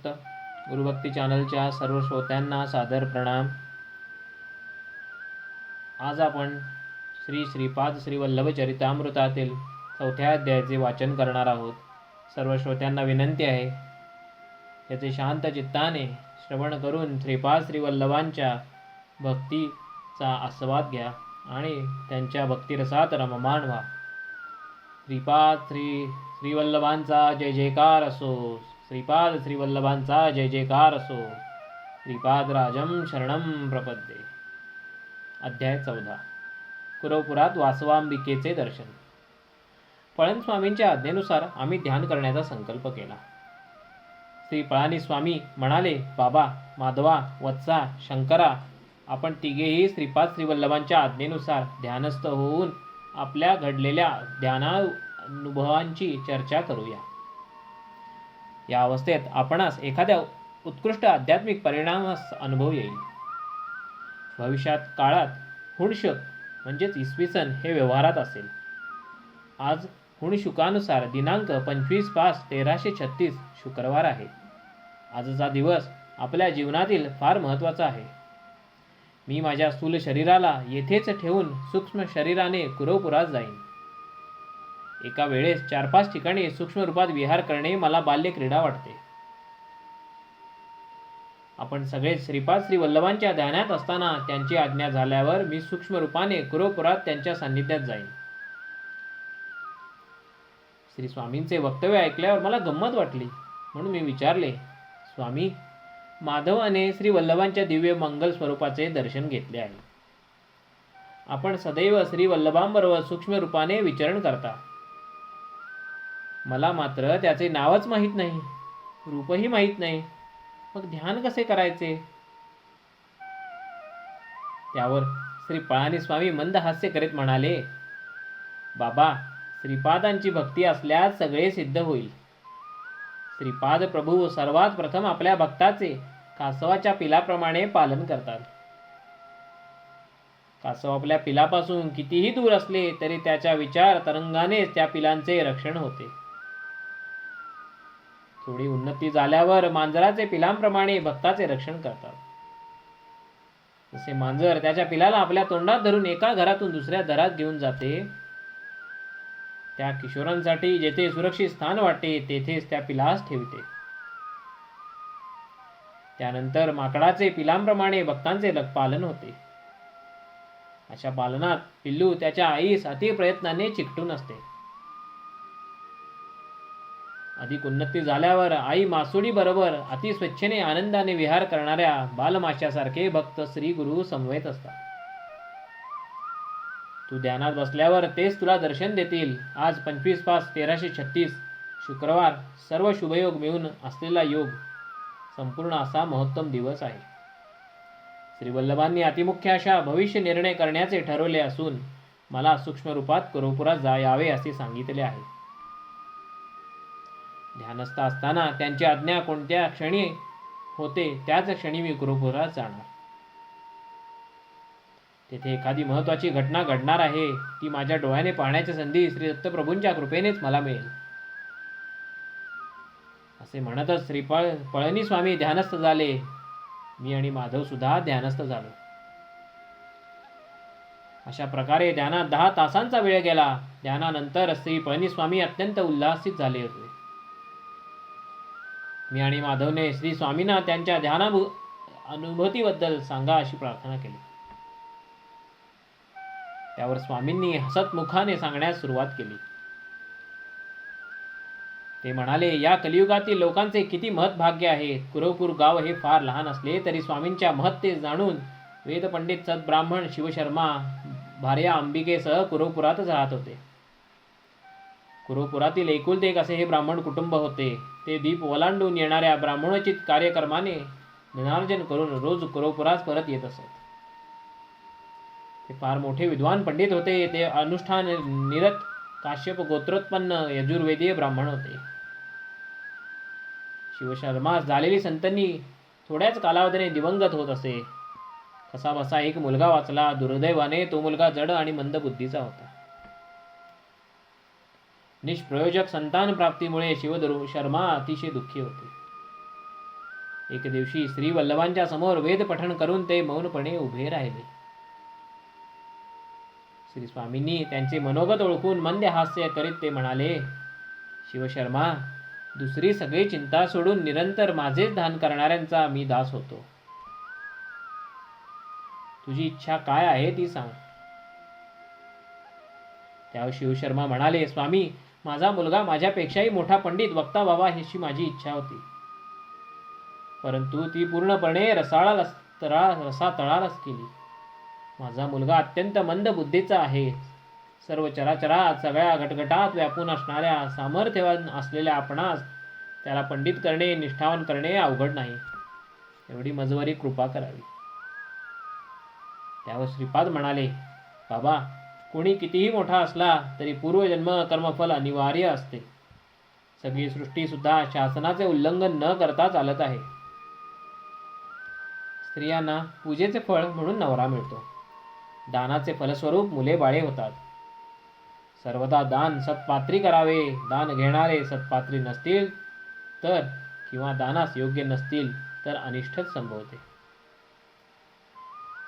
गुरुभक्त गुरुभक्ती चॅनलच्या सर्व श्रोत्यांना सादर प्रणाम. आज आपण श्री श्रीपाद श्री वल्लभ चरितामृतातील 4थ्या अध्यायाचे वाचन करणार आहोत. सर्व श्रोत्यांना विनंती आहे याचे शांत चित्ताने श्रवण करून श्रीपाद श्री वल्लभांच्या भक्तीचा आस्वाद घ्या आणि त्यांच्या भक्तिरसात रममाण व्हा. श्रीपाद श्री वल्लभांचा जय जयकार असो. श्रीपाद श्री वल्लभांचा जय जयकार असो. श्रीपाद राजम शरणम प्रपद्ये. अध्याय 14. कुरवपुरात वासवांबिकेचे दर्शन. पळण स्वामींच्या आज्ञेनुसार आम्ही ध्यान करण्याचा संकल्प केला. श्री पळानी स्वामी म्हणाले, बाबा, माधवा, वत्सा, शंकरा, आपण तिघेही श्रीपाद श्रीवल्लभांच्या आज्ञेनुसार ध्यानस्थ होऊन आपल्या घडलेल्या ध्यानानुभवांची चर्चा करूया. या अवस्थेत आपणास एखाद्या उत्कृष्ट आध्यात्मिक परिणामास अनुभव येईल. भविष्यात काळात हुणशक म्हणजेच इसवी सन हे व्यवहारात असेल. आज हुणशुकानुसार दिनांक 25/5/1336 शुक्रवार आहे. आजचा दिवस आपल्या जीवनातील फार महत्त्वाचा आहे. मी माझ्या स्थूल शरीराला येथेच ठेवून सूक्ष्म शरीराने कुरवपुरात जाईन. एका वेळेस 4-5 ठिकाणी सूक्ष्म रूपात विहार करणे मला बाल्य क्रीडा वाटते. आपण सगळे श्रीपाद श्री वल्लभांच्या ध्यानात असताना त्यांची आज्ञा झाल्यावर मी सूक्ष्म रूपाने कुरवपुरात त्यांच्या सान्निध्यात जाईन. श्री स्वामींचे वक्तव्य ऐकल्यावर मला गंमत वाटली, म्हणून मी विचारले, स्वामी, माधवाने श्री वल्लभांच्या दिव्य मंगल स्वरूपाचे दर्शन घेतले आहे. आपण सदैव श्री वल्लभांबरोबर सूक्ष्म रूपाने विचरण करता. मला मात्र त्याचे नावच माहीत नाही, रूपही माहीत नाही. मग ध्यान कसे करायचे? त्यावर श्री पळानी स्वामी मंद हास्य करीत म्हणाले, बाबा, श्रीपादांची भक्ती असल्यास सगळे सिद्ध होईल. श्रीपाद प्रभू सर्वात प्रथम आपल्या भक्ताचे कासवाच्या पिलाप्रमाणे पालन करतात. कासव आपल्या पिलापासून कितीही दूर असले तरी त्याच्या विचार तरंगानेच त्या पिलांचे रक्षण होते. थोडी उन्नती झाल्यावर मांजराचे पिलांप्रमाणे भक्ताचे रक्षण करतात. जसे मांजर त्याच्या पिलाला आपल्या तोंडात धरून एका घरातून दुसऱ्या घरात घेऊन जाते, त्या किशोरांसाठी जेथे सुरक्षित स्थान वाटते तेथेच त्या पिलास ठेवते. त्यानंतर माकडाचे पिलांप्रमाणे भक्तांचे पालन होते. अशा पालनात पिल्लू त्याच्या आईस अति प्रयत्नाने चिकटून असते. अधिक उन्नती झाल्यावर आई मासोडी बरोबर अति स्वच्छेने आनंदाने विहार करणाऱ्या बालमाशासारखे भक्त श्री गुरु समवेत असतात. तू ध्यानात बसल्यावर तेच तुला दर्शन देतील. आज 25/5/1336 शुक्रवार सर्व शुभयोग मिळून असलेला योग संपूर्ण असा महोत्तम दिवस आहे. श्री वल्लभांनी अतिमुख्य अशा भविष्य निर्णय करण्याचे ठरवले असून मला सूक्ष्म रूपात कुरवपुरात यावे असे सांगितले आहे. ध्यानस्थ असताना त्यांची आज्ञा कोणत्या क्षणी होते त्याच क्षणी मी कुरवपुरात जाणार. तेथे एखादी महत्त्वाची घटना घडणार आहे, ती माझ्या डोळ्याने पाहण्याची संधी श्री दत्तप्रभूंच्या कृपेनेच मला मिळेल. असे म्हणतच श्री पळणी स्वामी ध्यानस्थ झाले. मी आणि माधव सुद्धा ध्यानस्थ झालो. अशा प्रकारे ध्यानात 10 तासांचा वेळ गेला. ध्यानानंतर श्री पळणी स्वामी अत्यंत उल्हासित झाले होते. मी आणि माधवने श्री स्वामींना त्यांच्या अनुभूतीबद्दल सांगा अशी प्रार्थना केली. त्यावर स्वामींनी हसत मुखाने सांगण्यास सुरुवात केली. ते म्हणाले, या कलियुगातील लोकांचे किती महत्भाग्य आहे. कुरवपूर गाव हे फार लहान असले तरी स्वामींच्या महत्ते जाणून वेदपंडित सद्ब्राह्मण शिवशर्मा भार्या अंबिकेसह कुरवपुरातच राहत होते. कुरवपुरातील एकुलते एक असे हे ब्राह्मण कुटुंब होते. ते दीप ओलांडून येणाऱ्या ब्राह्मणोचित कार्यक्रमाने धनार्जन करून रोज कुरवपुरात परत येत असत. ते फार मोठे विद्वान पंडित होते. ते अनुष्ठान निरत काश्यप गोत्रोत्पन्न यजुर्वेदीय ब्राह्मण होते. शिवशर्मास झालेली संतनी थोड्याच कालावधीने दिवंगत होत असे. कसाबसा एक मुलगा वाचला. दुर्दैवाने तो मुलगा जड आणि मंद बुद्धीचा होता. निष्प्रयोजक संतान प्राप्तीमुळे शिवशर्मा अतिशय दुःखी होते. एक दिवशी श्री वल्लभांच्या समोर वेद पठण करून ते मौनपणे उभे राहिले. श्री स्वामींनी त्यांचे मनोगत ओळखून मंद हास्य करीत ते म्हणाले, शिवशर्मा, दुसरी सगळी चिंता सोडून निरंतर माझेच ध्यान करणाऱ्यांचा मी दास होतो. तुझी इच्छा काय आहे ती सांग. त्यावर शिवशर्मा म्हणाले, स्वामी, माझा मुलगा माझ्यापेक्षाही मोठा पंडित वक्ता व्हावा अशी माझी इच्छा होती, परंतु ती पूर्णपणे रसातळालाच केली. माझा मुलगा अत्यंत मंद बुद्धीचा आहे. सर्व चराचरात सगळ्या घटघटात व्यापून असणाऱ्या सामर्थ्यवान असलेल्या आपणास त्याला पंडित करणे, निष्ठावान करणे अवघड नाही. एवढी मजवरी कृपा करावी. त्यावर श्रीपाद म्हणाले, बाबा, कोणी कितीही मोठा असला तरी पूर्वजन्म कर्मफल अनिवार्य असते. सगळी सृष्टी सुद्धा शासनाचे उल्लंघन न करता चालत आहे. स्त्रियांना पूजेचे फळ म्हणून नवरा मिळतो. दानाचे फलस्वरूप मुले बाळे होतात. सर्वदा दान सत्पात्री करावे. दान घेणारे सत्पात्री नसतील तर किंवा दानास योग्य नसतील तर अनिष्टच संभवते.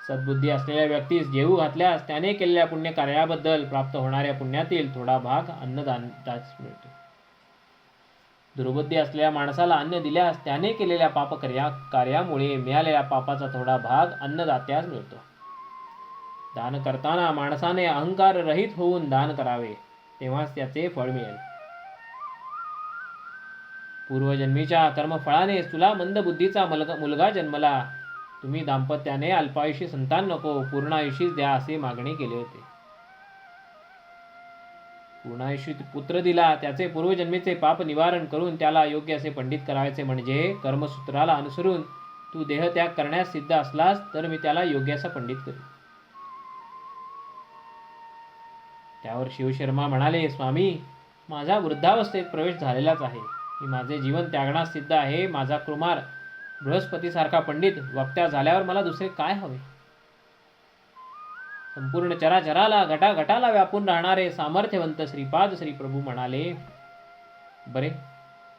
सद्बुद्धी असलेल्या व्यक्तीस जेवू घातल्यास त्याने केलेल्या पुण्य कार्याबद्दल प्राप्त होणाऱ्या पुण्यातील थोडा भाग अन्नदानास मिळतो. दुर्बुद्धी असलेल्या माणसाला अन्न दिल्यास त्याने केलेल्या पाप कार्यामुळे मिळालेल्या पापाचा थोडा भाग अन्नदात्यास मिळतो. दान करताना माणसाने अहंकार रहित होऊन दान करावे, तेव्हाच त्याचे फळ मिळेल. पूर्वजन्मीच्या कर्मफळाने तुला मंद बुद्धीचा मुलगा जन्मला. तुम्ही दाम्पत्याने अल्पायुषी संतान नको, पूर्णायुषीच द्या असे मागणी केले होते. पूर्णायुषी पुत्र दिला. त्याचे पूर्वजन्मीचे पाप निवारण करून त्याला योग्य असे पंडित करायचे, म्हणजे कर्मसूत्राला अनुसरून तू देहत्याग करण्यास सिद्ध असलास तर मी त्याला योग्य असा पंडित करेन. त्यावर शिवशर्मा म्हणाले, स्वामी, माझा वृद्धावस्थेत प्रवेश झालेलाच आहे. मी माझे जीवन त्यागण्यास सिद्ध आहे. माझा कुमार बृहस्पतीसारखा पंडित वक्त्या झाल्यावर मला दुसरे काय हवे. संपूर्ण चराचराला घटाघटाला व्यापून राहणारे सामर्थ्यवंत श्रीपाद श्री प्रभू म्हणाले, बरे,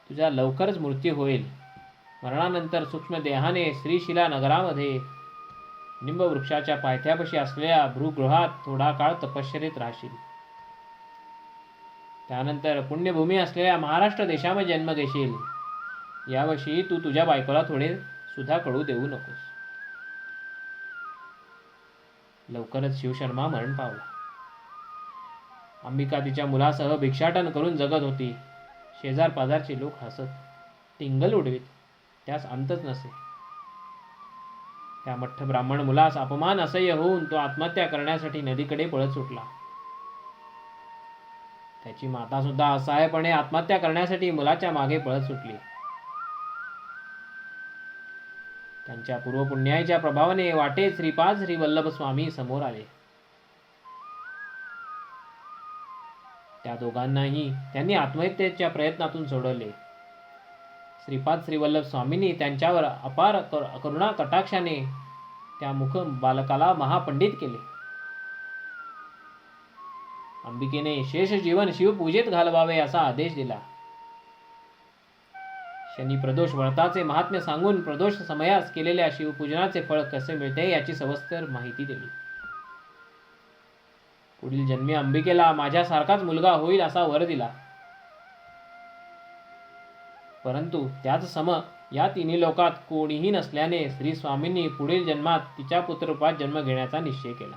तुझा लवकरच मृत्यू होईल. मरणानंतर सूक्ष्म देहाने श्रीशिला नगरामध्ये निंबवृक्षाच्या पायथ्यापाशी असलेल्या भृगृहात थोडा काळ तपश्चर्येत राहशील. त्यानंतर पुण्यभूमी असलेल्या महाराष्ट्र देशामध्ये जन्म घेशील. यावर्षी तू तुझ्या बायकोला थोडे सुद्धा कळू देऊ नकोस. लवकरच शिवशर्मा मरण पावला. अंबिका तिच्या मुलासह भिक्षाटन करून जगत होती. शेजार पाजारचे लोक हसत टिंगल उडवीत, त्यास अंतच नसे. त्या मठ्ठ ब्राह्मण मुलास अपमान असह्य होऊन तो आत्महत्या करण्यासाठी नदीकडे पळत सुटला. त्याची माता सुद्धा असहायपणे आत्महत्या करण्यासाठी मुलाच्या मागे पळत सुटली. त्यांच्या पूर्वपुण्याच्या प्रभावाने वाटेत श्रीपाद श्री वल्लभ स्वामी समोर आले. त्या दोघांनाही त्यांनी आत्महत्येच्या प्रयत्नातून सोडवले. श्रीपाद श्री वल्लभ स्वामींनी त्यांच्यावर अपार करुणा कटाक्षाने त्या मुख बालकाला महापंडित केले. अंबिकेने शेष जीवन शिवपूजेत घालवावे असा आदेश दिला. शनी प्रदोष व्रताचे महात्म्य सांगून प्रदोष समयास केलेल्या शिवपूजनाचे फळ कसे मिळते याची सविस्तर माहिती दिली. पुढील जन्मी अंबिकेला माझ्यासारखाच मुलगा होईल असा वर दिला. परंतु त्याच सम या तिन्ही लोकात कोणीही नसल्याने श्री स्वामींनी पुढील जन्मात तिच्या पुत्ररूपात जन्म घेण्याचा निश्चय केला.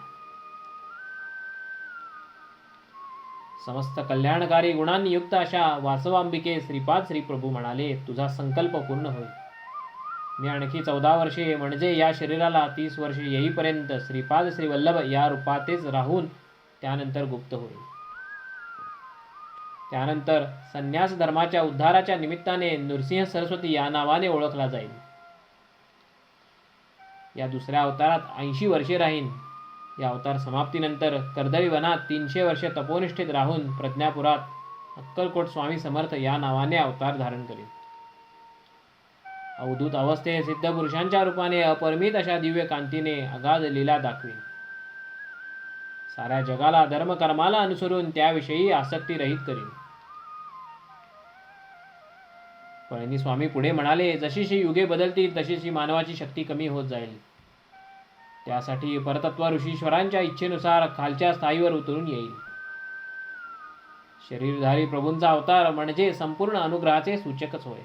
समस्त कल्याणकारी गुणांनी युक्त अशा वासवांबिके श्रीपाद श्री प्रभू म्हणाले, तुझा संकल्प पूर्ण होईल. मी आणखी 14 वर्षे म्हणजे या शरीराला 30 वर्षे येईपर्यंत श्रीपाद श्री वल्लभ या रूपातेच राहून त्यानंतर गुप्त होईल. त्यानंतर संन्यास धर्माच्या उद्धाराच्या निमित्ताने नृसिंह सरस्वती या नावाने ओळखला जाईल. या दुसऱ्या अवतारात 80 वर्षे राहीन. या अवतार समाप्तीनंतर कर्दळी वनात 300 वर्षे तपोनिष्ठेत राहून प्रज्ञापुरात अक्कलकोट स्वामी समर्थ या नावाने अवतार धारण करेल. अवधूत अवस्थेत सिद्ध पुरुषांच्या रूपाने अपरिमित अशा दिव्य कांतीने अगाध लीला दाखवीन. साऱ्या जगाला धर्मकर्माला अनुसरून त्याविषयी आसक्ती रहित करीन. पळणीस्वामी पुढे म्हणाले, जशीशी युगे बदलतील तशीशी मानवाची शक्ती कमी होत जाईल. त्यासाठी परतत्व ऋषीश्वरांच्या इच्छेनुसार खालच्या स्थायीवर उतरून येईल. शरीरधारी प्रभूंचा अवतार म्हणजे संपूर्ण अनुग्रहाचे सूचकच होय.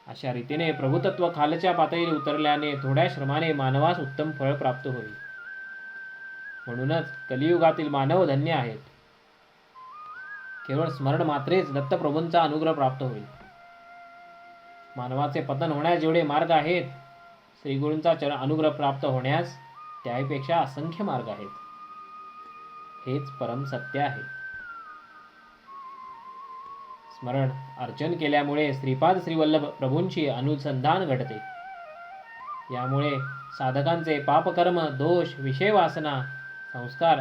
अशा रीतीने प्रभुतत्व खालच्या पातळीवर उतरल्याने थोड्या श्रमाने मानवास उत्तम फळ प्राप्त होईल. म्हणूनच कलियुगातील मानव धन्य आहेत. केवळ स्मरण मात्रेच दत्तप्रभूंचा अनुग्रह प्राप्त होईल. मानवाचे पतन होण्यास जेवढे मार्ग आहेत, श्रीगुरूंचा अनुग्रह प्राप्त होण्यास त्यापेक्षा असंख्य मार्ग आहेत. हेच परम सत्य आहे. स्मरण अर्चन केल्यामुळे श्रीपाद श्रीवल्लभ प्रभूंची अनुसंधान घडते. यामुळे साधकांचे पापकर्म, दोष, विषय वासना, संस्कार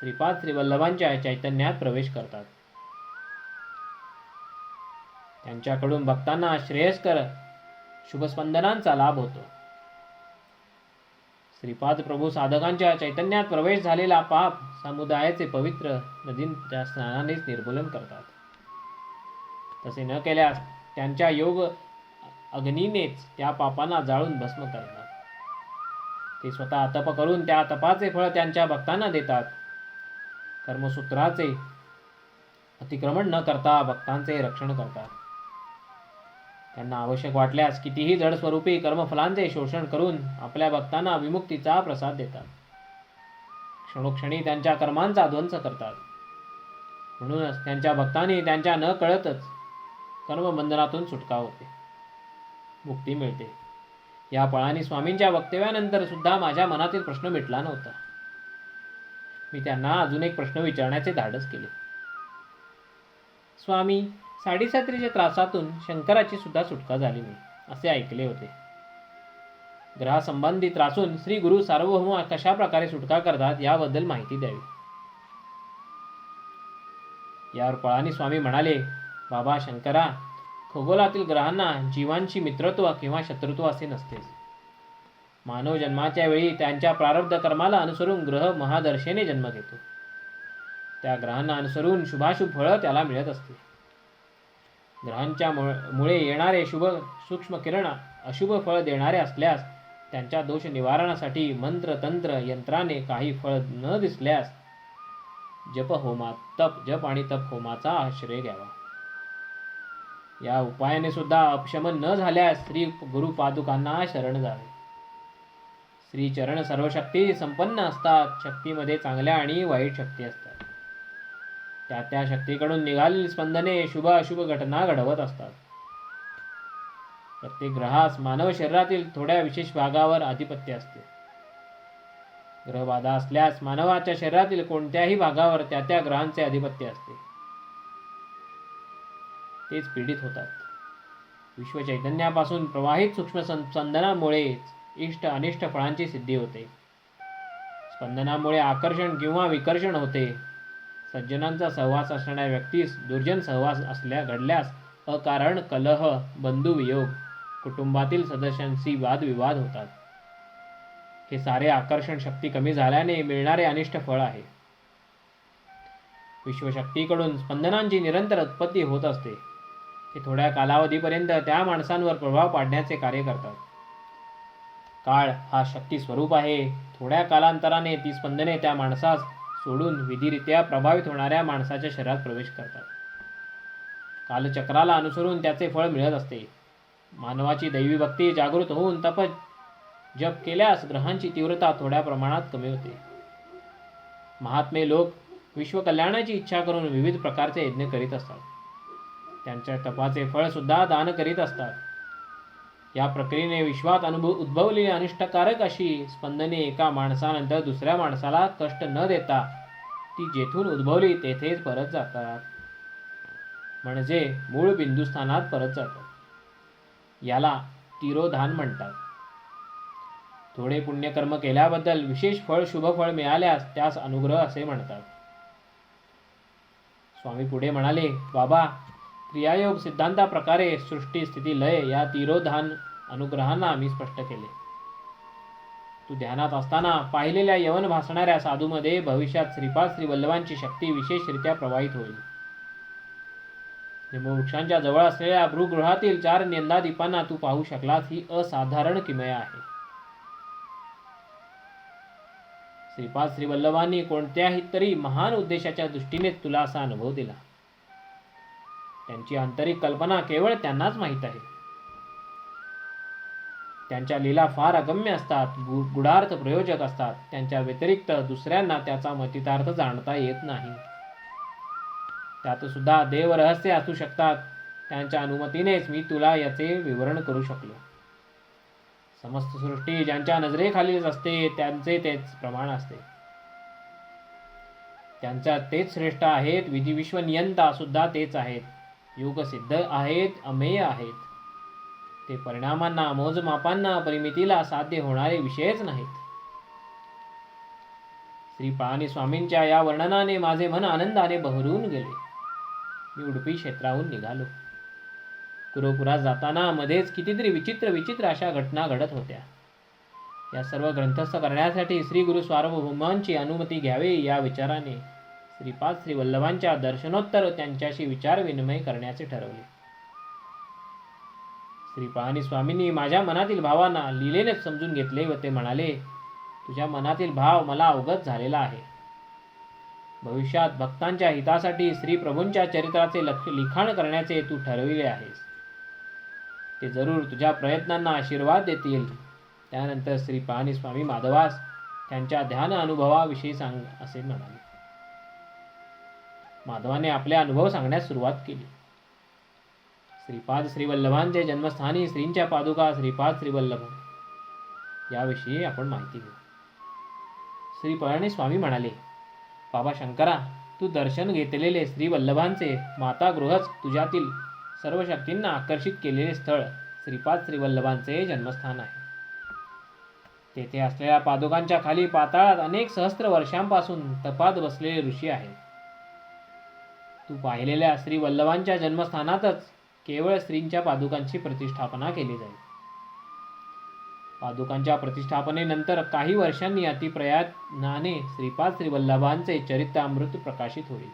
श्रीपाद श्रीवल्लभांच्या चैतन्यात प्रवेश करतात. त्यांच्याकडून भक्तांना श्रेयस्कर शुभस्पंदनांचा लाभ होतो. श्रीपाद प्रभू साधकांच्या चैतन्यात प्रवेश झालेला पाप समुदायाचे पवित्र नदींच्या स्नानानेच निर्मूलन करतात. तसे न केल्यास त्यांच्या योग अग्नीनेच त्या पापांना जाळून भस्म करतात. ते स्वतः तप करून त्या तपाचे फळ त्यांच्या भक्तांना देतात. कर्मसूत्राचे अतिक्रमण न करता भक्तांचे रक्षण करतात. त्यांना आवश्यक वाटल्यास कितीही जड स्वरूपी कर्मफलांचे शोषण करून आपल्या भक्तांना विमुक्तीचा प्रसाद देतात. क्षणोक्षणी त्यांच्या कर्मांचा ध्वंस करतात. म्हणूनच त्यांच्या भक्तांनी त्यांच्या न कळतच कर्मबंधनातून सुटका होते, मुक्ती मिळते. या पळानी स्वामींच्या वक्तव्यानंतर सुद्धा माझ्या मनातील प्रश्न मिटला नव्हता. मी त्यांना अजून एक प्रश्न विचारण्याचे धाडस केले. स्वामी, साडीसात्रीच्या त्रासातून शंकराची सुद्धा सुटका झाली नाही असे ऐकले होते. ग्रहासंबंधी त्रासून श्री गुरु सार्वभौम कशा प्रकारे सुटका करतात याबद्दल माहिती द्यावी. यावर पळानी स्वामी म्हणाले, बाबा शंकरा, खगोलातील ग्रहांना जीवांशी मित्रत्व किंवा शत्रुत्व असे नसतेच. मानव जन्माच्या वेळी त्यांच्या प्रारब्ध कर्माला अनुसरून ग्रह महादर्शेने जन्म घेतो. त्या ग्रहांना अनुसरून शुभाशुभ फळ त्याला मिळत असते. ग्रहांच्या मुळे येणारे शुभ सूक्ष्म किरण अशुभ फळ देणारे असल्यास त्यांच्या दोष निवारणासाठी मंत्र तंत्र यंत्राने काही फळ न दिसल्यास जप आणि तप होमाचा आश्रय घ्यावा. या उपायाने सुद्धा अपशमन न झाल्यास श्री गुरु पादुकांना शरण जावे. श्री चरण सर्वशक्ती संपन्न असतात. शक्तीमध्ये चांगल्या आणि वाईट शक्ती असतात. त्या शक्तीकडून निघालेली स्पंदने शुभ अशुभ घटना घडवत असतात. प्रत्येक ग्रहास मानव शरीरातील थोड्या विशेष भागावर आधिपत्य असते. ग्रहबाधा असल्यास मानवाच्या शरीरातील कोणत्याही भागावर त्या ग्रहांचे आधिपत्य असते. तेच पीडित होतात. विश्व चैतन्यापासून प्रवाहित सूक्ष्म स्पंदनामुळेच इष्ट अनिष्ट फळांची सिद्धी होते. स्पंदनामुळे आकर्षण किंवा विकर्षण होते. सज्जनांचा सहवास असणाऱ्या व्यक्तीस दुर्जन सहवास घडल्यास अकारण कलह, बंधुवियोग, कुटुंबातील सदस्यांशी वादविवाद होतात. हे सारे आकर्षण शक्ती कमी झाल्याने मिळणारे अनिष्ट फळ आहे. विश्वशक्तीकडून स्पंदनांची निरंतर उत्पत्ती होत असते. ते थोड्या कालावधीपर्यंत त्या माणसांवर प्रभाव पाडण्याचे कार्य करतात. काळ हा शक्ती स्वरूप आहे. थोड्या कालांतराने ती स्पंदने त्या माणसास सोडून विधिरित्या प्रभावित होणाऱ्या माणसाच्या शरीरात प्रवेश करतात. कालचक्राला अनुसरून त्याचे फळ मिळत असते. मानवाची दैवी भक्ती जागृत होऊन तप जप केल्यास ग्रहांची तीव्रता थोड्या प्रमाणात कमी होते. महात्मे लोक विश्वकल्याणाची इच्छा करून विविध प्रकारचे यज्ञ करीत असतात. त्यांच्या तपाचे फळ सुद्धा दान करीत असतात. या प्रक्रियेने विश्वात उद्भवलेली अनिष्टकारक अशी स्पंदने एका माणसानंतर दुसऱ्या माणसाला कष्ट न देता ती जेथून उद्भवली तेथेच परत जातात. म्हणजे मूळ बिंदुस्थानात परत जातात. याला तिरोधान म्हणतात. थोडे पुण्यकर्म केल्याबद्दल विशेष फळ शुभ फळ मिळाल्यास त्यास अनुग्रह असे म्हणतात. स्वामी पुढे म्हणाले, बाबा, क्रियायोग सिद्धांताप्रकारे सृष्टी स्थिती लय या तिरोधान अनुग्रहांना मी स्पष्ट केले. तू ध्यानात असताना पाहिलेल्या यवन भासणाऱ्या साधूमध्ये भविष्यात श्रीपाद श्रीवल्लभांची शक्ती विशेषरित्या प्रवाहित होईल. निंबवृक्षांच्या जवळ असलेल्या भृगृहातील 4 नेंदादीपांना तू पाहू शकलास ही असाधारण किमया आहे. श्रीपाद श्रीवल्लभांनी कोणत्याही तरी महान उद्देशाच्या दृष्टीनेच तुला असा अनुभव दिला. त्यांची आंतरिक कल्पना केवळ त्यांनाच माहीत आहे. त्यांच्या लीला फार अगम्य असतात, गुढार्थ प्रयोजक असतात. त्यांच्या व्यतिरिक्त दुसऱ्यांना त्याचा मतितार्थ जाणता येत नाही. त्यात सुद्धा देवरहस्य असू शकतात. त्यांच्या अनुमतीनेच मी तुला याचे विवरण करू शकलो. समस्त सृष्टी ज्यांच्या नजरेखालीच असते त्यांचे तेच प्रमाण असते. त्यांच्या तेच श्रेष्ठ आहेत. विश्वनियंता सुद्धा तेच आहेत. युगसिद्ध आहेत, अमेय आहेत. ते परिणामांना, मोजमापांना, परिमितीला साध्य होणारे विषयच नाहीत. श्री पळणी स्वामींच्या या वर्णनाने माझे मन आनंदाने बहरून गेले. मी उडुपी क्षेत्राहून निघालो. कुरुपुरात जाताना मध्येच कितीतरी विचित्र अशा घटना घडत होत्या. या सर्व ग्रंथस्थ करण्यासाठी श्री गुरु सार्वभौमांची अनुमती घ्यावी या विचाराने श्रीपाद श्रीवल्लभांच्या दर्शनोत्तर त्यांच्याशी विचारविनिमय करण्याचे ठरवले. श्री पळणी स्वामींनी माझ्या मनातील भावांना लीलेनेच समजून घेतले व ते म्हणाले, तुझ्या मनातील भाव मला अवगत झालेला आहे. भविष्यात भक्तांच्या हितासाठी श्री प्रभूंच्या चरित्राचे लिखाण करण्याचे तू ठरविले आहेस. ते जरूर तुझ्या प्रयत्नांना आशीर्वाद देतील. त्यानंतर श्री पळणी स्वामी माधवास त्यांच्या ध्यान अनुभवाविषयी सांग असे म्हणाले. माधवाने आपले अनुभव सांगण्यास सुरुवात केली. श्रीपाद श्रीवल्लभांचे जन्मस्थानी श्रींच्या पादुका श्रीपाद श्रीवल्लभ याविषयी आपण माहिती घेऊ. श्री पळणी स्वामी म्हणाले, बाबा शंकरा, तू दर्शन घेतलेले श्रीवल्लभांचे मातागृहच तुझ्यातील सर्व शक्तींना आकर्षित केलेले स्थळ श्रीपाद श्रीवल्लभांचे जन्मस्थान आहे. तेथे असलेल्या पादुकांच्या खाली पाताळात अनेक सहस्त्र वर्षांपासून तपात बसलेले ऋषी आहेत. तू पाहिलेल्या श्रीवल्लभांच्या जन्मस्थानातच केवळ श्रींच्या पादुकांची प्रतिष्ठापना केली जाईल. पादुकांच्या प्रतिष्ठापनेनंतर काही वर्षांनी अतिप्रयत्नाने श्रीपाद श्रीवल्लभांचे चरित्रामृत प्रकाशित होईल.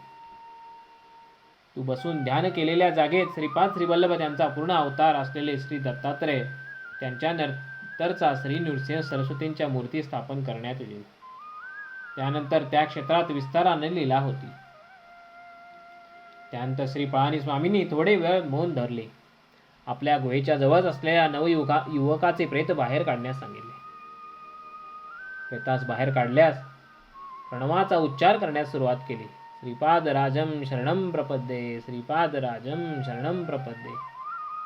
तू बसून ध्यान केलेल्या जागेत श्रीपाद श्रीवल्लभ त्यांचा पूर्ण अवतार असलेले श्री दत्तात्रय, त्यांच्या नंतरचा श्री नृसिंह सरस्वतींच्या मूर्ती स्थापन करण्यात येईल. त्यानंतर त्या क्षेत्रात विस्ताराने लीला होती. त्यानंतर श्री पळणी स्वामींनी थोडे वेळ मौन धरले. आपल्या गुहेच्या जवळ असलेल्या युवकाचे प्रेत बाहेर काढण्यास सांगितले. प्रेतास बाहेर काढल्यास प्रणवाचा उच्चार करण्यास सुरुवात केली. श्रीपाद राजम शरणम प्रपद्ये, श्रीपाद राजम शरणम प्रपद्ये.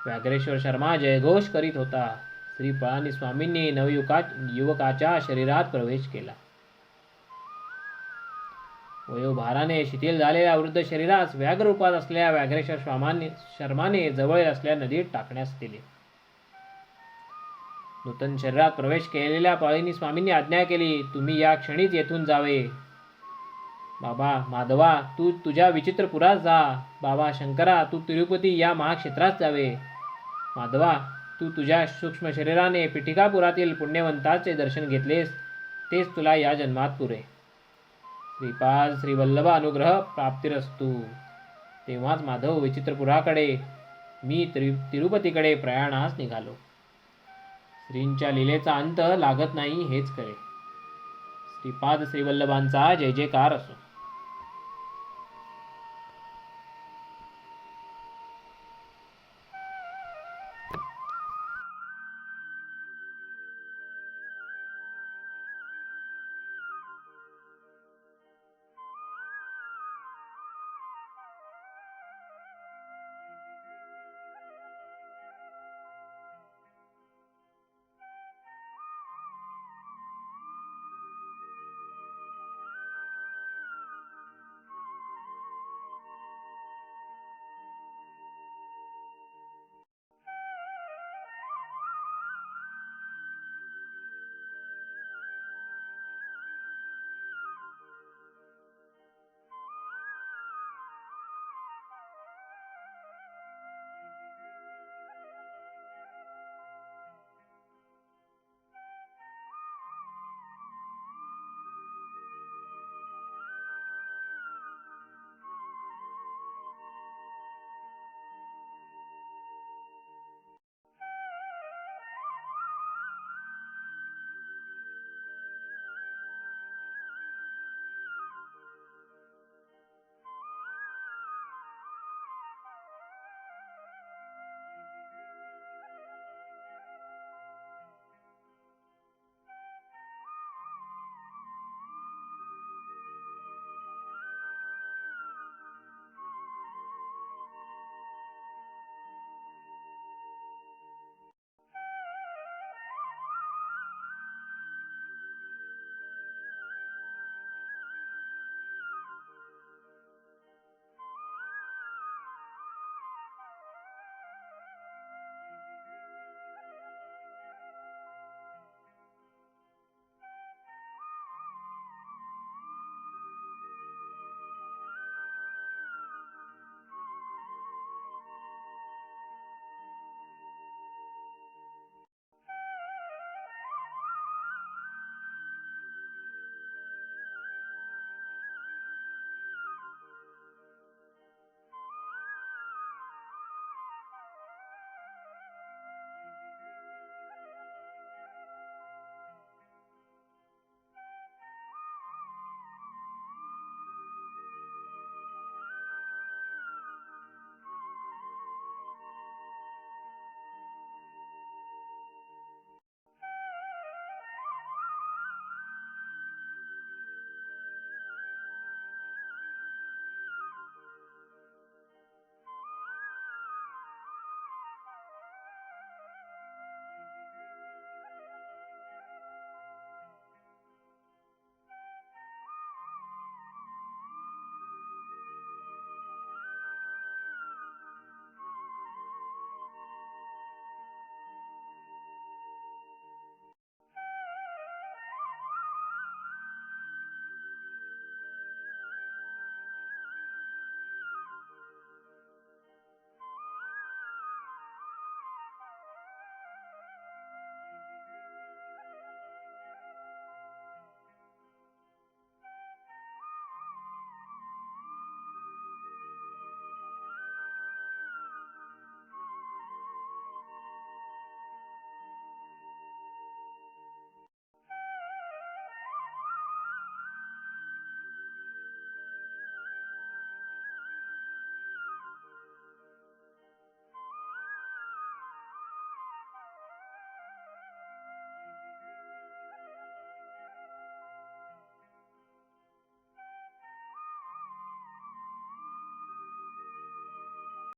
व्याघ्रेश्वर शर्मा जयघोष करीत होता. श्री पळणी स्वामींनी युवकाच्या शरीरात प्रवेश केला. वयोभाराने शिथिल झालेल्या वृद्ध शरीरास व्याघ्र रूपात असलेल्या व्याघ्रेश्वर शर्माने जवळ असलेल्या नदीत टाकण्यास दिले. नूतन शरीरात प्रवेश केलेल्या पळणी स्वामींनी आज्ञा केली, तुम्ही या क्षणीच येथून जावे. बाबा माधवा, तू तुझ्या विचित्रपुरात जा. बाबा शंकरा, तू तिरुपती या महाक्षेत्रात जावे. माधवा, तू तुझ्या सूक्ष्म शरीराने पिठिकापुरातील पुण्यवंताचे दर्शन घेतलेस, तेच तुला या जन्मात पुरे. श्रीपाद श्रीवल्लभ अनुग्रह प्राप्तिरस्तु. तेव्हाच माधव विचित्रपुराकडे, मी तिरुपतीकडे प्रयाणास निघालो. श्रींच्या लीलेचा अंत लागत नाही हेच खरे. श्रीपाद श्रीवल्लभांचा जय जयकार असो.